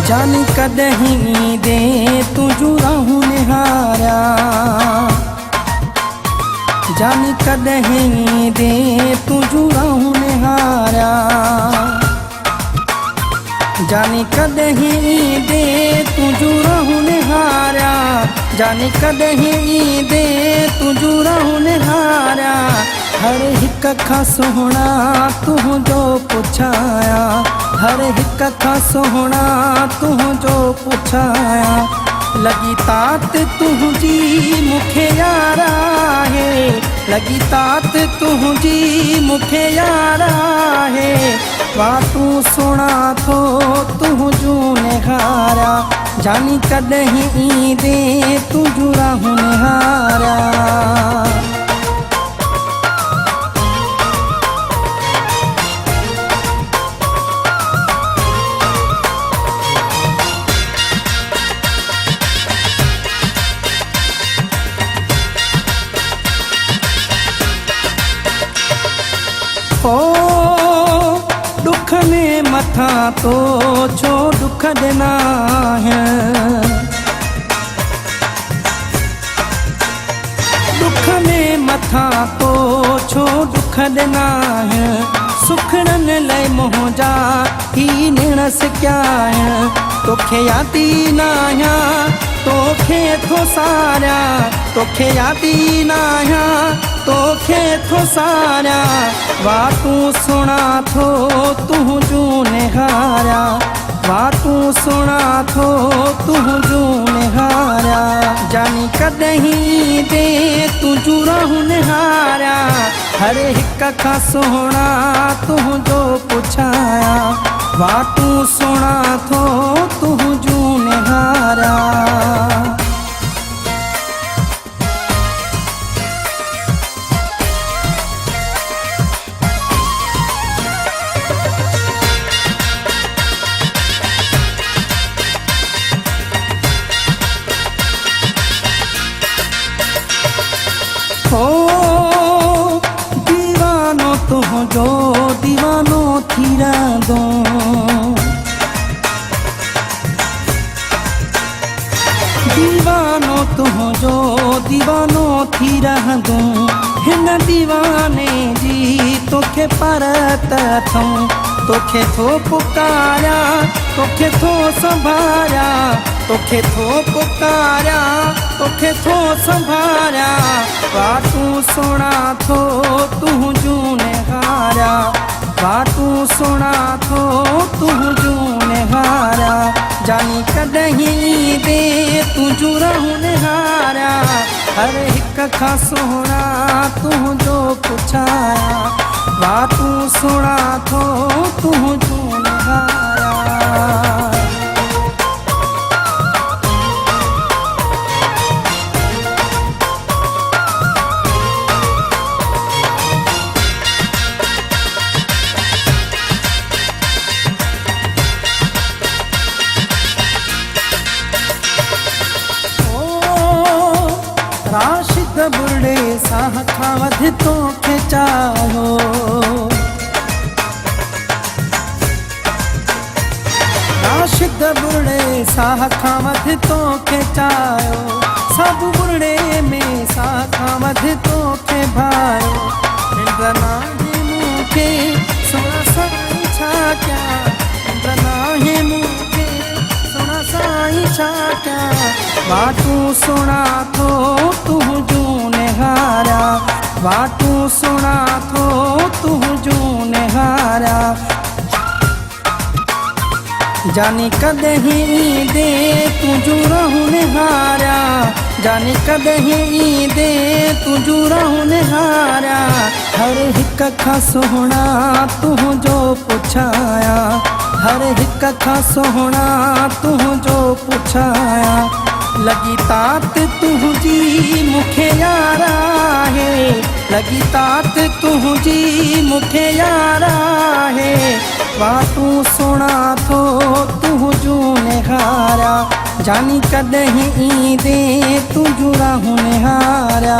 जानी कदहीं दे तुझू रहूं निहारा, जानी कदहीं दे तुझू रहूं निहारा, जानी कदहीं दे तुझू रहूं निहारा, जानी कदहीं दे तुझू रहूं निहारा। हर हिक खां सोहणा तुंहिंजो पुछाया, हर हिक खां सोहणा तुंहिंजो पुछाया। लगी तात तुंहिंजी मूंखे यार आहे, लगी तात तुंहिंजी मूंखे यार आहे। वातूं सुणा थो तुंहिंजूं निहारा, जानी कदहीं दे तुझू रहूं निहारा। ओ दुख ने मथा तो छो दुख देना है, दुख ने मथा तो छो दुख देना है। सुखड़न लय मोहजा ही निणस क्या है, तोखे यादी नाया तोखे थो सारा, तोखे यादी नाया तोखे थो सारा। वातूं सुणा थो तुंहिंजूं निहारा, वातूं सुणा थो तुंहिंजूं निहारा। जानी कदहीं दे तुझू रहूं निहारा, हर हिक खां सोहणा तुंहिंजो पुछाया। वातूं सुणा थो तुंहिंजूं निहारा। ओ दीवानो तुंहिंजो दीवानो थी रहंदो, दीवानो तुंहिंजो दीवानो थी रहंदो। हिन दीवाने जी तोखे परत अथऊं, तोखे थो पुकारिया, तोखे थो संभारिया, तोखे थो पुकारिया, तोखे थो संभारिया। वातूं सुणा थो तुंहिंजूं निहारा, वातूं सुणा थो तुंहिंजूं निहारा। जानी कदहीं दे तुझू रहूं निहारा, हर हिक खां सोहणा तुंहिंजो पुछाया। वातूं सुणा थो तुंहिंजूं निहारा। राशिद बुरड़े साह खां वध तोखे चाहो, राशिद बुरड़े साह खां वध तोखे चाहियो। सब बुरड़े में साह खां वध तोखे भायो। निंड नाहे मूंखे सुणा साईं छा कयां, निंड नाहे मूंखे सुणा साईं छा कयां। वातूं सुणा थो तुंहिंजूं निहारा, वातूं सुणा थो तुंहिंजूं निहारा। जानी कदहीं दे तुझू रहूं निहारा, जानी कदहीं दे तुझू रहूं निहारा। हर हिक खां सोहणा तुंहिंजो पुछाया, हर हिक खां सोहणा तुंहिंजो पुछाया। लगी तात तुंहिंजी मूंखे यार आहे, लगी तात तुंहिंजी मूंखे यार आहे। वातूं सुणा थो तुंहिंजूं निहारा, जानी कदहीं दे तुझू रहूं निहारा।